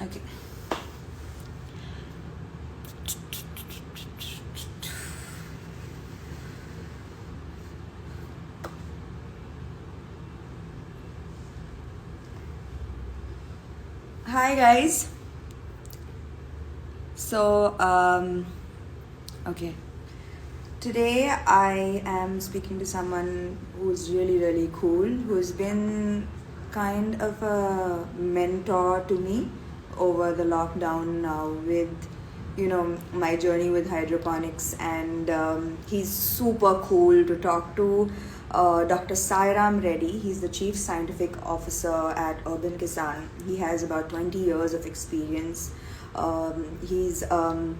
Okay. Hi guys. So, okay. Today I am speaking to someone who's really, really cool, who's been kind of a mentor to me over the lockdown now with, my journey with hydroponics. And he's super cool to talk to. Dr. Sairam Reddy, he's the Chief Scientific Officer at Urban Kisan. He has about 20 years of experience. He's a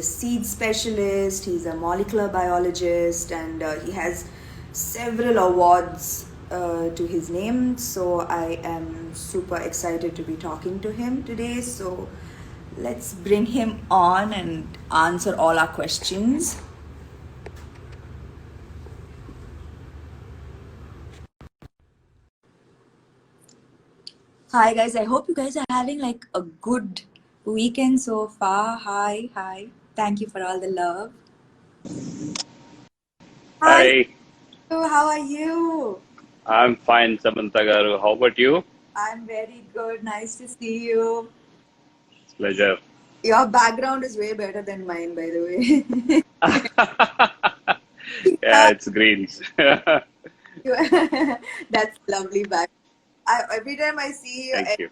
seed specialist, he's a molecular biologist, and he has several awards to his name. So I am super excited to be talking to him today. So let's bring him on and answer all our questions. Hi guys, I hope you guys are having like a good weekend so far. Hi. Thank you for all the love. Hi, Hi, how are you? I'm fine, Samantha garu. How about you? I'm very good. Nice to see you. It's pleasure. Your background is way better than mine, by the way. Yeah, it's greens. That's lovely back. Every time I see you Thank you.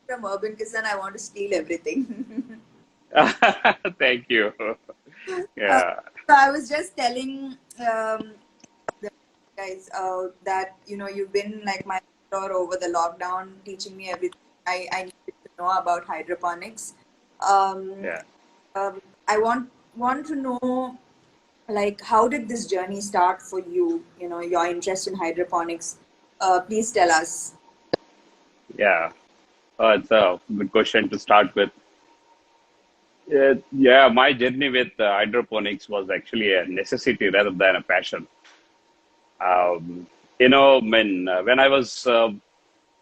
from Urban Kisan, I want to steal everything. Thank you. Uh, Yeah, so I was just telling the guys that you've been like my mentor over the lockdown, teaching me everything I needed to know about hydroponics. Um, yeah, I want to know, like, how did this journey start for you? Your interest in hydroponics. Please tell us. yeah. It's a good question to start with. Yeah, my journey with hydroponics was actually a necessity rather than a passion. Um, when I was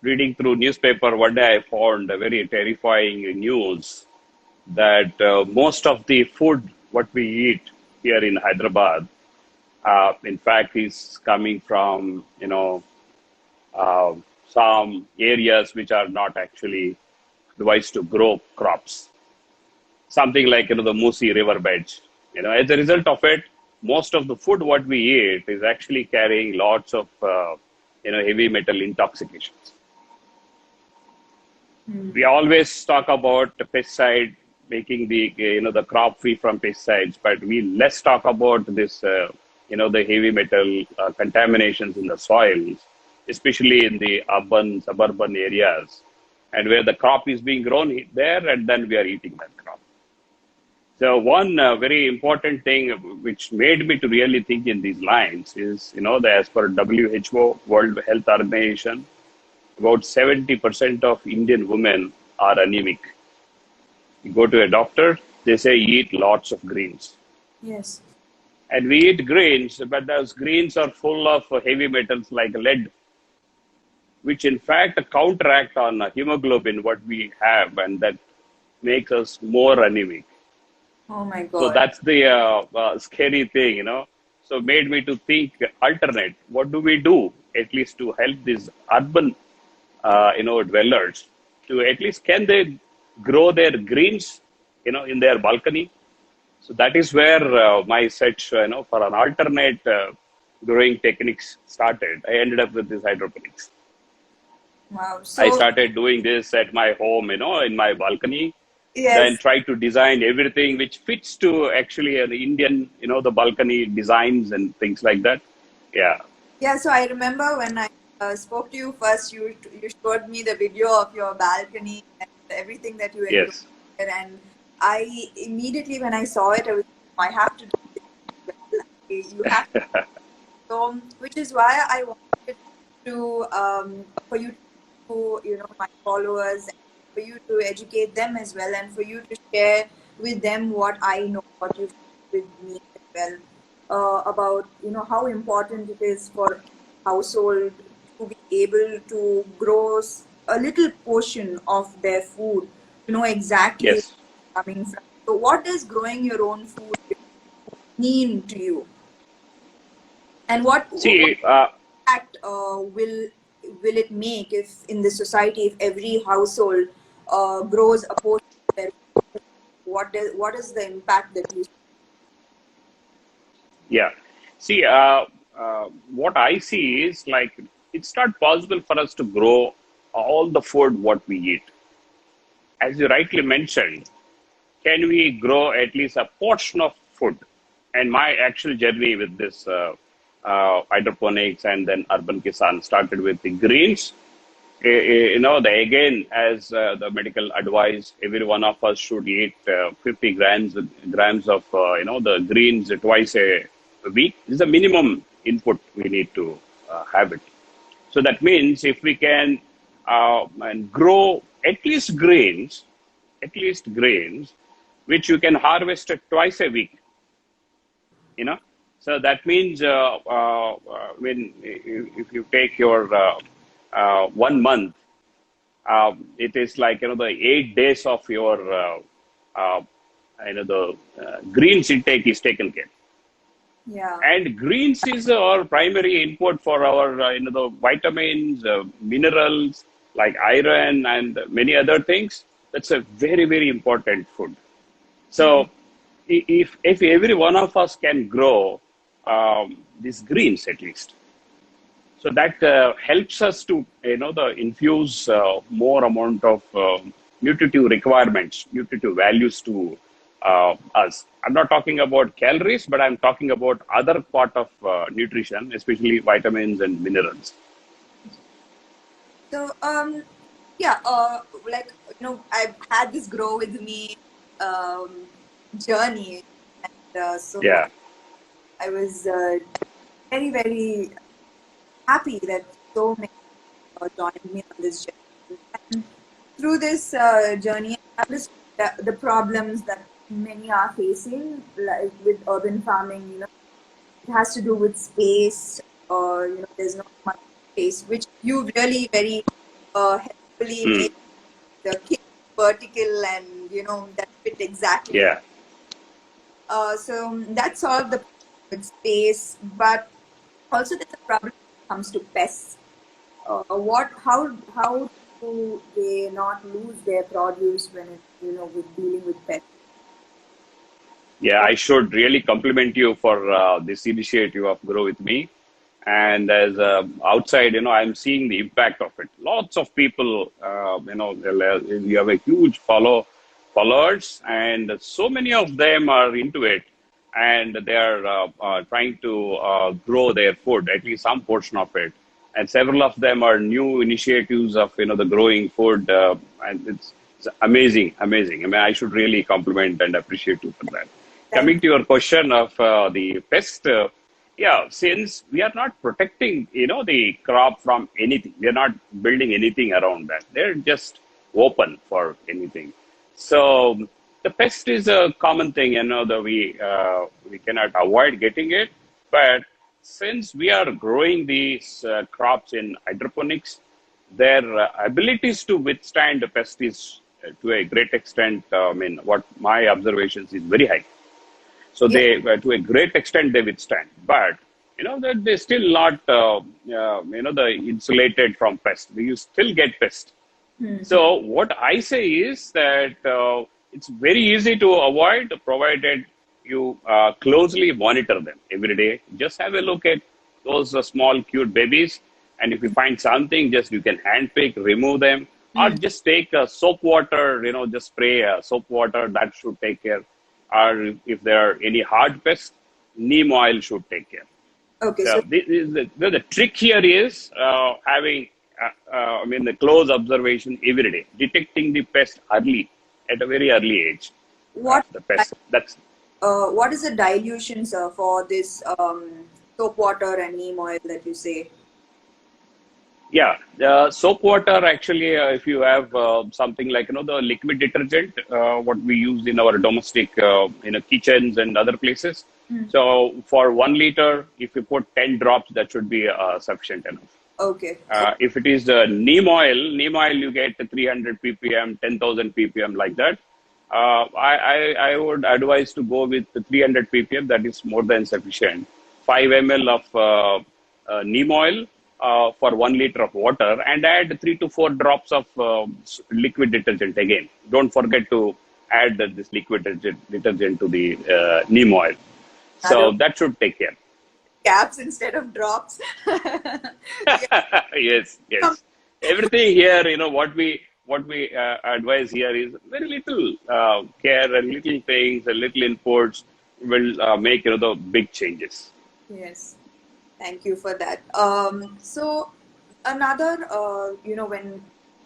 reading through newspaper, one day I found a very terrifying news that most of the food what we eat here in Hyderabad, in fact, is coming from uh, some areas which are not actually advised to grow crops. Something like the Musi river beds. As a result of it, most of the food what we eat is actually carrying lots of heavy metal intoxications. We always talk about the pesticide making the crop free from pesticides, but we less talk about this the heavy metal contaminations in the soils, especially in the urban suburban areas, and where the crop is being grown there, and then we are eating that crop. So one very important thing which made me to really think in these lines is that as per WHO, World Health Organization, about 70% of Indian women are anemic. You go to a doctor, they say eat lots of greens. Yes. And we eat greens, but those greens are full of heavy metals like lead, which in fact counteract on hemoglobin, what we have, and that makes us more anemic. Oh my So God. that's the scary thing. So made me to think alternate. What do we do at least to help these urban, dwellers to at least can they grow their greens, in their balcony? So that is where my search, for an alternate growing techniques started. I ended up with this hydroponics. Wow. I So started doing this at my home, in my balcony, then yes. try to design everything which fits to actually an Indian, the balcony designs and things like that. Yeah. Yeah. So I remember when I spoke to you first, you showed me the video of your balcony and everything that you were doing Yes. there, and I immediately when I saw it, I have to do this as well. You have So, which is why I wanted to for you to my followers, for you to educate them as well, and for you to share with them what I know, what you've shared with me as well, about how important it is for household to be able to grow a little portion of their food to know exactly where Yes. it's coming from. So, what does growing your own food mean to you, and what See, impact will it make if in the society, if every household grows a portion of their food? What is the impact that you? yeah. See, what I see is like it's not possible for us to grow all the food what we eat. As you rightly mentioned, can we grow at least a portion of food? And my actual journey with this hydroponics and then urban kisan started with the greens. Again, as the medical advice, every one of us should eat 50 grams of the greens twice a week. This is the minimum input we need to have it. So that means if we can and grow at least grains, which you can harvest twice a week, you know. So that means when if you take your 1 month, it is like the 8 days of your uh, the greens intake is taken care. Yeah. And greens is our primary input for our the vitamins, minerals like iron and many other things. That's a very very important food. So if every one of us can grow these greens at least, so that helps us to the infuse more amount of nutritive requirements, nutritive values to us. I'm not talking about calories, but I'm talking about other part of nutrition, especially vitamins and minerals. So, yeah, like, I've had this grow with me journey, and so Yeah, I was very, very happy that so many joined me on this journey. And through this journey, I understood the problems that many are facing, like with urban farming. It has to do with space, or there's not much space, which you really very helpfully mm, made the cake vertical, and that fit exactly. yeah. So that solved the problem with space, but also there's a problem when it comes to pests. How do they not lose their produce when with dealing with pests? Yeah, What? I should really compliment you for this initiative of Grow With Me. And as outside, I'm seeing the impact of it. Lots of people, you have a huge followers, and so many of them are into it, and they are trying to grow their food, at least some portion of it. And several of them are new initiatives of the growing food, and it's amazing, amazing. I mean, I should really compliment and appreciate you for that. Thank Coming to your question of the pest, yeah, since we are not protecting, the crop from anything, we are not building anything around that. They're just open for anything. So the pest is a common thing, that we cannot avoid getting it. But since we are growing these crops in hydroponics, their abilities to withstand the pest is to a great extent. I mean, what my observations is very high. So you. they, to a great extent, they withstand. But that they still not, the insulated from pest. You still get pest. Yeah. So what I say is that it's very easy to avoid, provided you closely monitor them every day. Just have a look at those small cute babies, and if you find something, just you can handpick, remove them, or Hmm. just take soap water. Just spray soap water. That should take care. Or if there are any hard pests, neem oil should take care. Okay, so So the trick here is having, the close observation every day, detecting the pest early, at a very early age. what The pest. That's what is the dilution, sir, for this soap water and neem oil that you say? yeah. Soap water actually, if you have something like the liquid detergent, what we use in our domestic kitchens and other places. Hmm. So for 1 liter, if you put 10 drops, that should be sufficient enough. Okay. If it is neem oil you get 300 ppm, 10,000 ppm like that. I would advise to go with the 300 ppm. That is more than sufficient. 5 ml of neem oil for 1 liter of water, and add 3 to 4 drops of liquid detergent again. Don't forget to add this liquid detergent to the neem oil. So Narrow that should take care. caps instead of drops. Yeah. Yes, yes. Everything here, what we advise here is very little care and little things and little inputs will make the big changes. Yes. Thank you for that. So another, when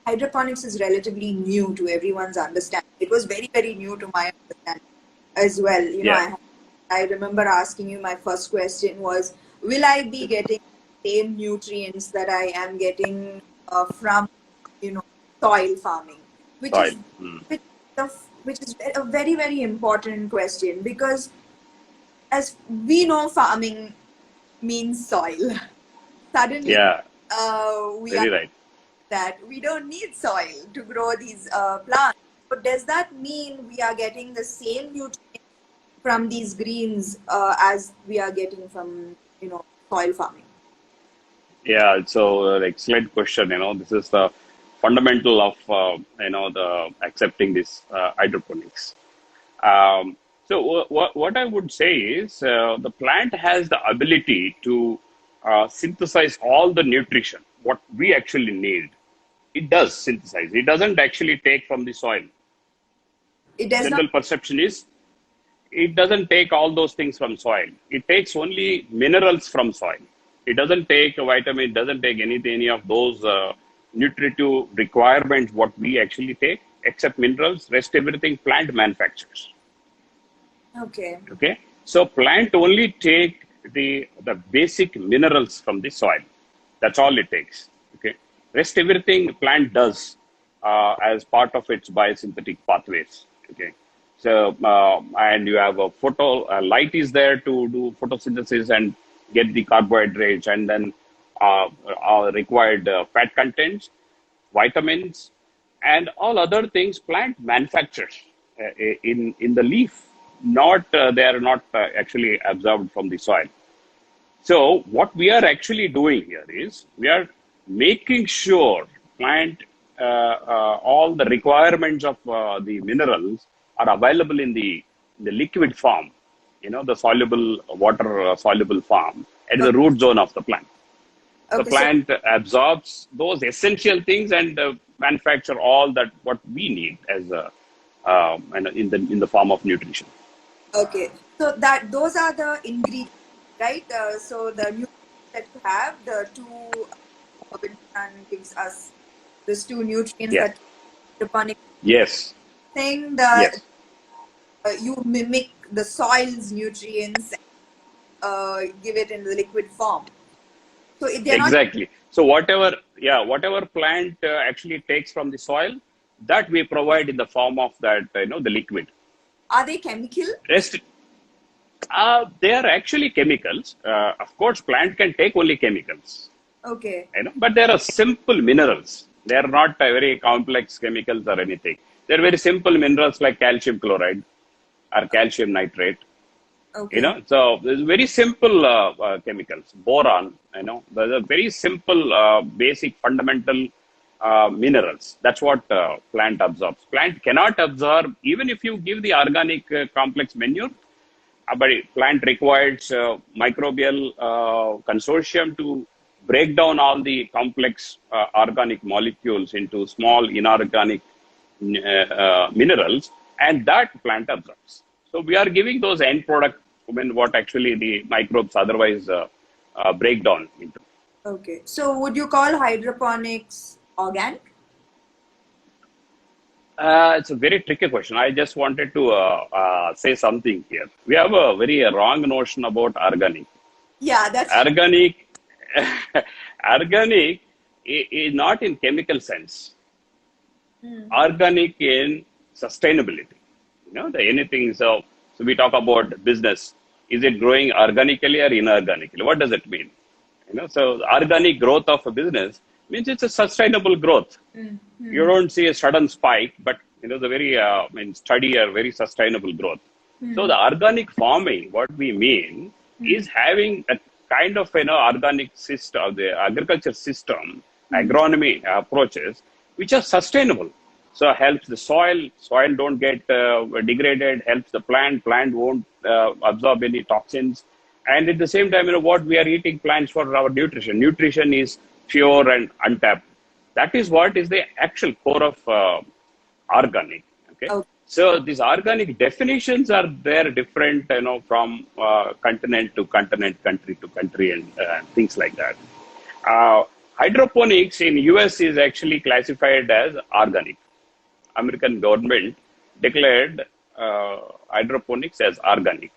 hydroponics is relatively new to everyone's understanding, it was very, very new to my understanding as well. Yeah, I remember asking you, my first question was, will I be getting the same nutrients that I am getting from, you know, soil farming, which soil. is which, which is a very, very important question, because as we know, farming means soil. Suddenly, Yeah, we are very right. that we don't need soil to grow these plants. But does that mean we are getting the same nutrients from these greens as we are getting from, soil farming? Yeah, so excellent question. This is the fundamental of the accepting this hydroponics. So what I would say is the plant has the ability to synthesize all the nutrition what we actually need. It does synthesize. It doesn't actually take from the soil. It does not. General perception is it doesn't take all those things from soil. It takes only minerals from soil. It doesn't take a vitamin. It doesn't take any of those nutritive requirements what we actually take, except minerals. Rest everything plant manufactures. Okay. Okay, so plant only take the basic minerals from the soil. That's all it takes. Okay, rest everything plant does as part of its biosynthetic pathways. Okay, so and you have a photo light is there to do photosynthesis and get the carbohydrates, and then required fat contents, vitamins, and all other things plant manufactures in the leaf. Not they are not actually absorbed from the soil. So what we are actually doing here is we are making sure plant all the requirements of the minerals are available in the liquid form, the soluble water soluble form at the Okay. root zone of the plant. The Okay. So, plant absorbs those essential things and manufacture all that what we need as in the form of nutrition. okay. So that those are the ingredients, right? So the nutrients that you have, the two and gives us these two nutrients Yeah. that hydroponic Yes. thing that Yes. you mimic the soil's nutrients and give it in the liquid form. So if they're not, Exactly. So whatever plant actually takes from the soil, that we provide in the form of that, the liquid. are they chemical? Rest, they are actually chemicals. Of course, plant can take only chemicals, Okay. but there are simple minerals. They are not very complex chemicals or anything. They're very simple minerals like calcium chloride or calcium nitrate. Okay. So there's very simple chemicals. Boron, those are very simple, basic, fundamental minerals. That's what plant absorbs. Plant cannot absorb even if you give the organic complex manure. But plant requires microbial consortium to break down all the complex organic molecules into small inorganic minerals, and that plant absorbs. So we are giving those end product when what actually the microbes otherwise break down into. Okay. So would you call hydroponics organic? It's a very tricky question. I just wanted to say something here. We have a very wrong notion about organic. Yeah, that's Organic, organic is not in chemical sense. Organic in sustainability. Anything. So we talk about business. Is it growing organically or inorganically? What does it mean? So organic growth of a business means it's a sustainable growth. You don't see a sudden spike, but the very steady or very sustainable growth. So the organic farming, what we mean is having a kind of organic system, the agriculture system, agronomy approaches, which are sustainable. So helps the soil don't get degraded, helps the plant won't absorb any toxins, and at the same time, what we are eating plants for our nutrition. Nutrition is pure and untapped. That is what is the actual core of organic. Okay, Okay. so these organic definitions are there different, from continent to continent, country to country, and things like that. Hydroponics in US is actually classified as organic. American government declared hydroponics as organic.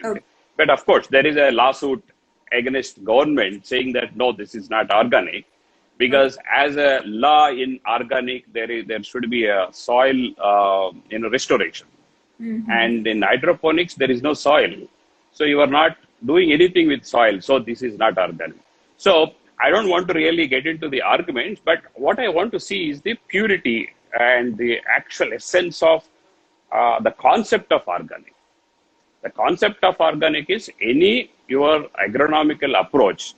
Okay. Okay. But of course, there is a lawsuit against government saying that no, this is not organic, because as a law in organic, there should be a soil restoration, and in hydroponics there is no soil, so you are not doing anything with soil. So this is not organic. So I don't want to really get into the arguments, but what I want to see is the purity and the actual essence of the concept of organic. The concept of organic is your agronomical approach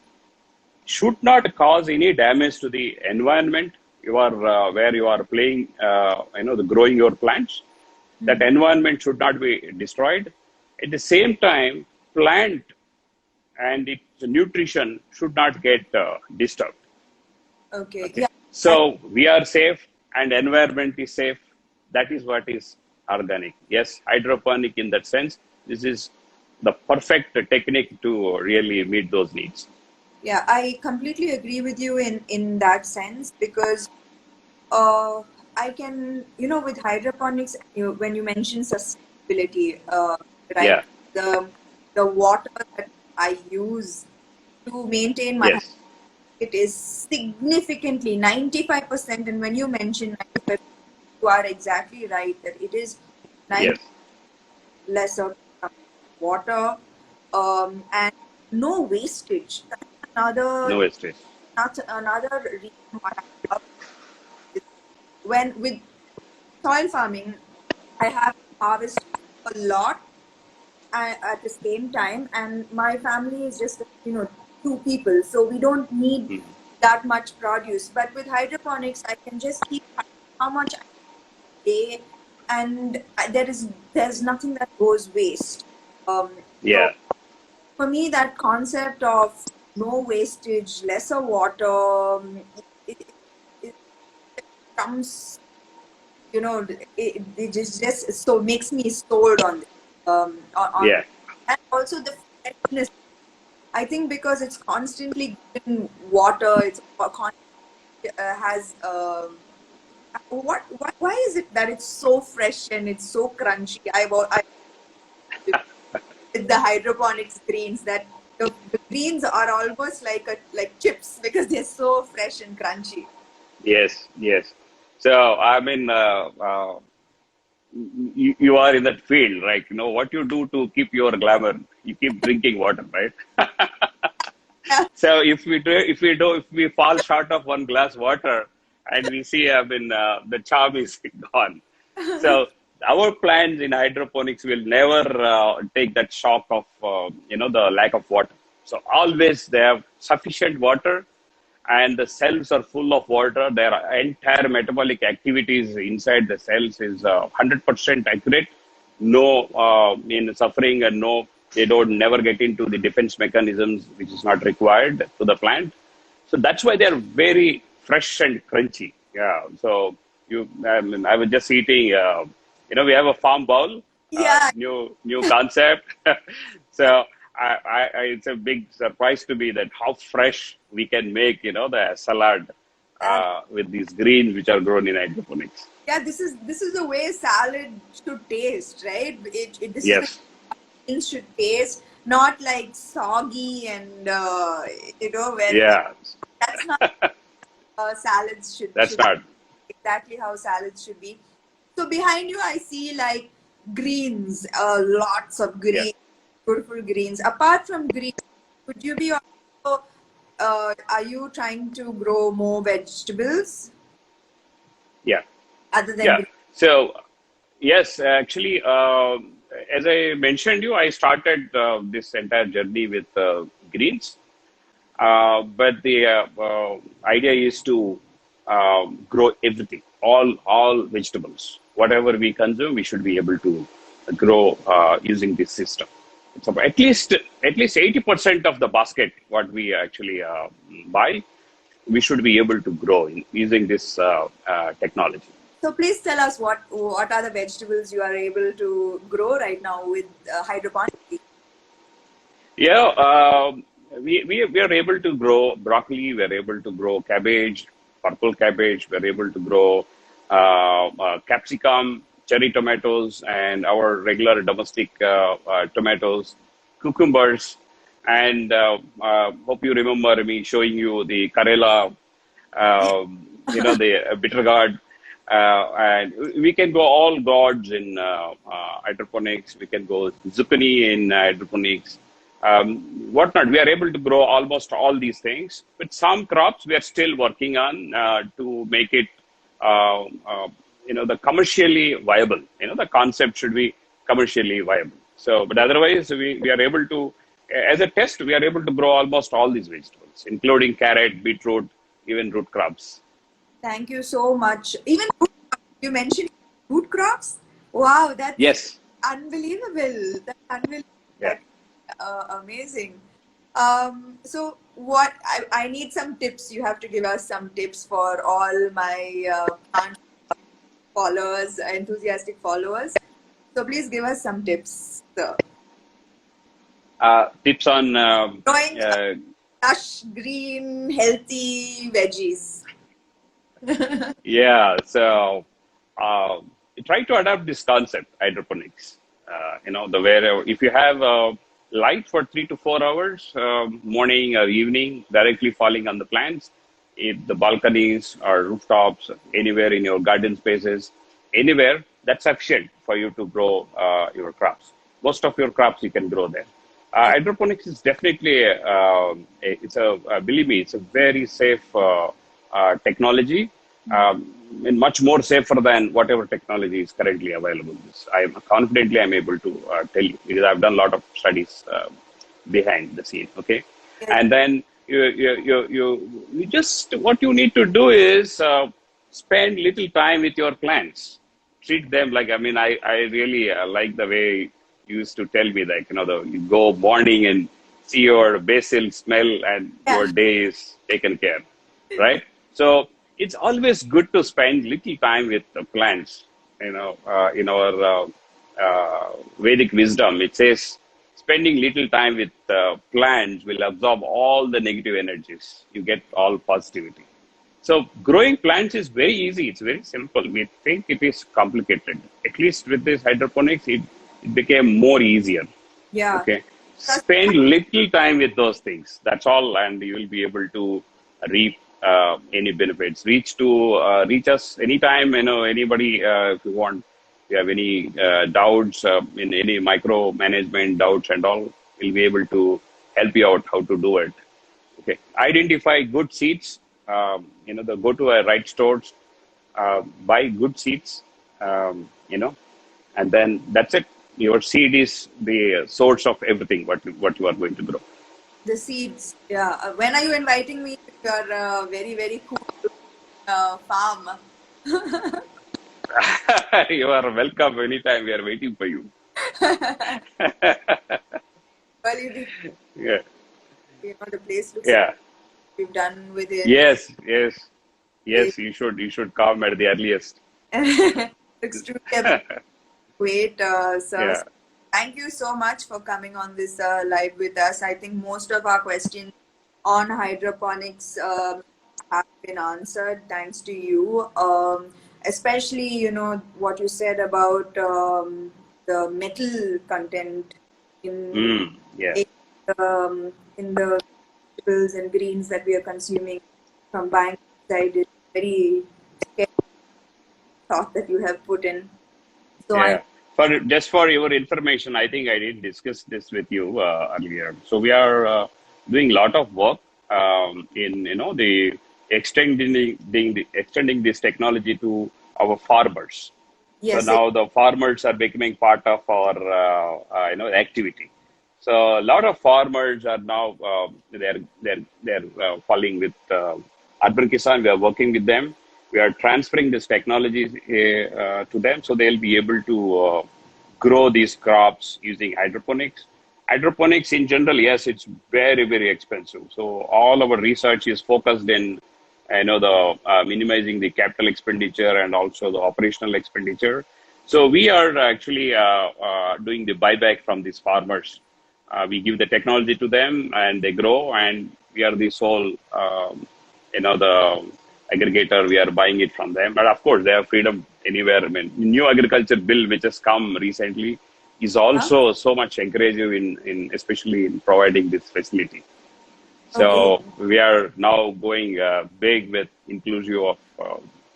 should not cause any damage to the environment where you are playing, growing your plants. That environment should not be destroyed. At the same time, plant and its nutrition should not get disturbed. Okay. Okay. Yeah. So we are safe and environment is safe. That is what is organic. Yes, hydroponic in that sense. This is the perfect technique to really meet those needs. Yeah, I completely agree with you in that sense, because I can, with hydroponics, when you mention sustainability, right? Yeah. The water that I use to maintain my Yes. it is significantly 95%. And when you mention 95%, you are exactly right that it is 90 Yes. less of water, and no wastage. That's No wastage. another reason why I love it. When with soil farming, I have harvest a lot at the same time, and my family is just 2 people, so we don't need Mm. that much produce. But with hydroponics, I can just keep how much I day, and there's nothing that goes waste. So Yeah. for me, that concept of no wastage, lesser water, it comes, it just so makes me sold on this. On Yeah. and also the freshness. I think because it's constantly given water, it's has why is it that it's so fresh and it's so crunchy? I with the hydroponics greens that the greens are almost like chips because they're so fresh and crunchy. Yes. Yes. So I mean, you are in that field, right? What you do to keep your glamour. You keep drinking water, right? Yeah. So if we fall short of one glass water, and we see, I mean, the charm is gone. So our plants in hydroponics will never take that shock of the lack of water. So always they have sufficient water, and the cells are full of water. Their entire metabolic activities inside the cells is 100% accurate. No suffering, and no, they don't never get into the defense mechanisms, which is not required to the plant. So that's why they're very fresh and crunchy. Yeah. So I was just eating. We have a farm bowl. Yeah. New concept. So it's a big surprise to me that how fresh we can make the salad And with these greens which are grown in hydroponics. yeah, this is the way salad should taste, right? This is the Yes. greens should taste, not like soggy and when Yeah. that's not salads That's should not. exactly how salads should be. So behind you, I see like greens, lots of Yeah. green, beautiful greens. Apart from green, would you be also are you trying to grow more vegetables Yeah, other than yeah. green? So yes, actually, as I mentioned you, I started this entire journey with greens. But the idea is to grow everything, all vegetables. Whatever we consume, we should be able to grow using this system. It's about at least 80% of the basket what we actually buy, we should be able to grow using this technology. So please tell us what are the vegetables you are able to grow right now with hydroponics? Yeah, we are able to grow broccoli. We are able to grow cabbage, purple cabbage. We are able to grow capsicum, cherry tomatoes, and our regular domestic tomatoes, cucumbers, and hope you remember me showing you the Karela, the bitter gourd. And we can go all gourds in hydroponics. We can go zucchini in hydroponics, whatnot. We are able to grow almost all these things. But some crops we are still working on to make it, the commercially viable. The concept should be commercially viable. So, but otherwise, we are able to, as a test, we are able to grow almost all these vegetables, including carrot, beetroot, even root crops. Thank you so much. Even you mentioned root crops. Wow, that's Yes. unbelievable. That's unbelievable. Yeah. That's amazing. So what I need some tips. You have to give us some tips for all my plant followers, enthusiastic followers. So please give us some tips. So, Tips on growing lush, green, healthy veggies. yeah. So try to adapt this concept, hydroponics. The where if you have light for 3 to 4 hours, morning or evening, directly falling on the plants, if the balconies or rooftops, anywhere in your garden spaces, anywhere, that's sufficient for you to grow your crops. Most of your crops you can grow there. Hydroponics is definitely believe me, it's a very safe technology, and much more safer than whatever technology is currently available. I'm able to tell you because I've done a lot of studies behind the scene. Okay, and then you just what you need to do is spend little time with your plants. Treat them like, I really like the way you used to tell me, like, you go morning and see your basil smell and Yeah. your day is taken care, right? So it's always good to spend little time with the plants. In our Vedic wisdom, it says spending little time with plants will absorb all the negative energies. You get all positivity. So growing plants is very easy. It's very simple. We think it is complicated. At least with this hydroponics, it became more easier. Yeah. Okay. Spend little time with those things. That's all, and you will be able to reap any benefits. Reach us anytime. Anybody, if you want, if you have any doubts in any micro management doubts and all, we'll be able to help you out how to do it. Okay. Identify good seeds. Go to a right stores, buy good seeds. And then that's it. Your seed is the source of everything. What you are going to grow. The seeds. Yeah. When are you inviting me to your very, very cool farm? You are welcome anytime. We are waiting for you. Well, Yeah. the place looks Yeah. we've done with it. Yes. Yes. Yes. You should. You should come at the earliest. Looks truly great, sir. Yeah. Thank you so much for coming on this live with us. I think most of our questions on hydroponics have been answered thanks to you. Especially, what you said about the metal content in Yeah. in the vegetables and greens that we are consuming from buying outside is very scary thought that you have put in. So Yeah. For your information, I think I did discuss this with you earlier. So we are doing a lot of work in the extending this technology to our farmers. So Yes, now the farmers are becoming part of our activity. So a lot of farmers are now they're falling with Urban Kisan. We are working with them. We are transferring this technology to them, so they'll be able to grow these crops using hydroponics. Hydroponics in general, yes, it's very, very expensive. So all our research is focused in, the minimizing the capital expenditure and also the operational expenditure. So we are actually doing the buyback from these farmers. We give the technology to them and they grow, and we are the sole, the aggregator. We are buying it from them. But of course, they have freedom anywhere. I mean, new agriculture bill which has come recently is huh? also so much encouraging in especially in providing this facility. Okay. So we are now going big with inclusive of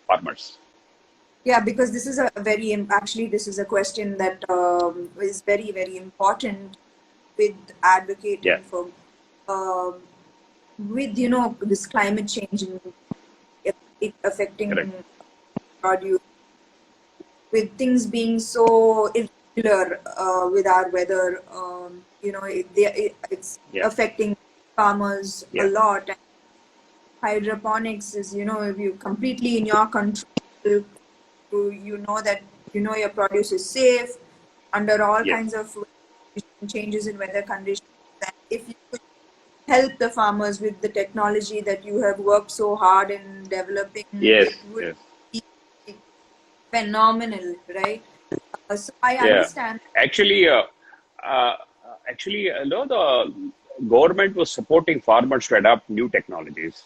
farmers. Yeah, because this is a actually, this is a question that is very, very important with Yeah, advocating for, um, with, this climate change and it affecting correct. produce, with things being so irregular with our weather, it's Yeah, affecting farmers a yeah, lot. And hydroponics is, if you completely in your control, you know that your produce is safe under all yes, kinds of changes in weather conditions. And if you could help the farmers with the technology that you have worked so hard in developing, yes, it would yes. be phenomenal, right? So I Yeah, understand. actually, uh, no, the government was supporting farmers to adopt new technologies.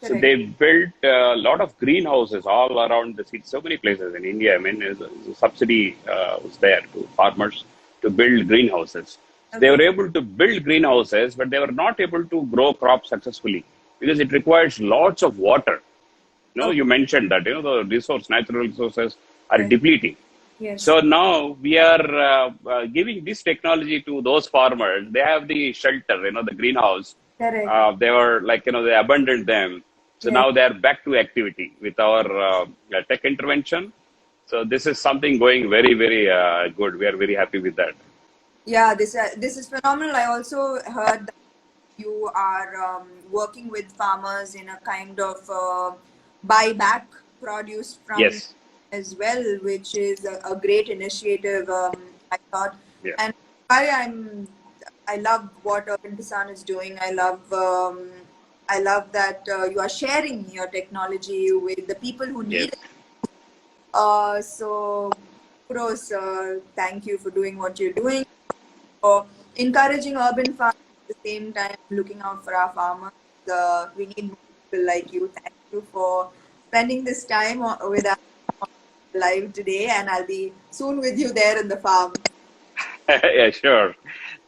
So Correct. they built a lot of greenhouses all around the city, so many places in India. I mean, a subsidy was there to farmers to build greenhouses. So they were Okay. able to build greenhouses, but they were not able to grow crops successfully because it requires lots of water. Okay. You mentioned that the natural resources are Correct. depleting. Yes. So now we are giving this technology to those farmers. They have the shelter, the greenhouse. Correct. They were like, they abandoned them. So Yes. now they are back to activity with our tech intervention. So this is something going very, very good. We are very happy with that. Yeah, this is phenomenal. I also heard that you are working with farmers in a kind of buyback produce from Yes. as well, which is a great initiative. I thought, Yeah. and I love what Urban Kisan is doing. I love that you are sharing your technology with the people who need Yes. it. So kudos, thank you for doing what you're doing, for encouraging urban farming at the same time looking out for our farmers. We need more people like you. Thank you for spending this time with us live today, and I'll be soon with you there in the farm. Yeah, sure.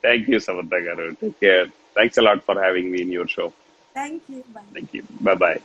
Thank you, Samantha Garu. Take care. Thanks a lot for having me in your show. Thank you. Bye. Thank you. Bye bye.